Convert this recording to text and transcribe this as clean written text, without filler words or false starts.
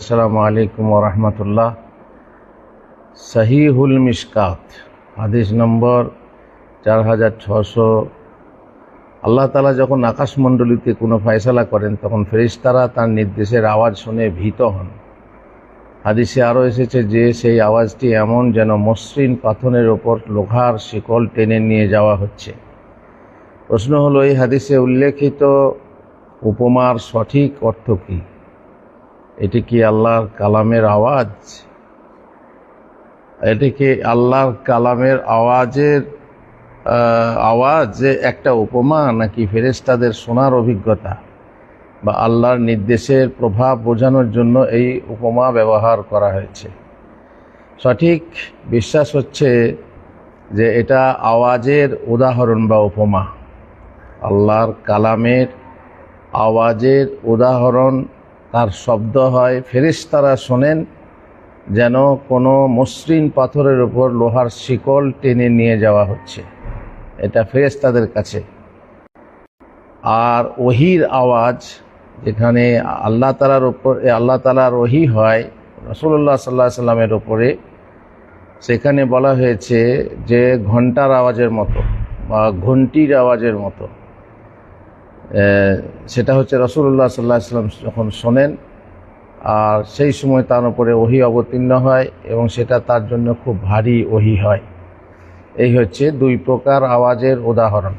আসসালামু আলাইকুম ওয়া রাহমাতুল্লাহ। সহিহুল মিশকাত হাদিস নম্বর 4600। আল্লাহ তাআলা যখন আকাশমণ্ডলীতে কোনো ফয়সালা করেন তখন ফেরেশতারা তার নির্দেশের আওয়াজ শুনে ভীত হন। হাদিসে আরও এসেছে যে সেই আওয়াজটি এমন যেন মসৃণ পাথরের ওপর লোহার শিকল টেনে নিয়ে যাওয়া হচ্ছে। প্রশ্ন হলো, এই হাদিসে উল্লেখিত উপমার সঠিক অর্থ কী? এটি কি আল্লাহর কালামের আওয়াজ? এটি কি আল্লাহর কালামের আওয়াজ একটা উপমা, নাকি ফেরেশতাদের শোনার অভিজ্ঞতা বা আল্লাহর নির্দেশের প্রভাব বোঝানোর জন্য এই উপমা ব্যবহার করা হয়েছে? সঠিক বিশ্বাস হচ্ছে যে এটা আওয়াজের উদাহরণ বা উপমা। আল্লাহর কালামের আওয়াজের উদাহরণ, তার শব্দ হয়, ফেরেশতারা শোনেন যেন কোনো মসৃণ পাথরের উপর লোহার শিকল টেনে নিয়ে যাওয়া হচ্ছে। এটা ফেরেশতাদের কাছে। আর ওহির আওয়াজ, যেখানে আল্লাহ তাআলার ওহী হয় রাসূলুল্লাহ সাল্লাল্লাহু আলাইহি সাল্লামের উপরে, সেখানে বলা হয়েছে যে ঘণ্টার আওয়াজের মতো বা ঘণ্টির আওয়াজের মতো। সেটা হচ্ছে রাসূলুল্লাহ সাল্লাল্লাহু আলাইহি সাল্লাম যখন শোনেন আর সেই সময় তার উপরে ওহী অবতীর্ণ হয় এবং সেটা তার জন্য খুব ভারী ওহী হয়। এই হচ্ছে দুই প্রকার আওয়াজের উদাহরণ।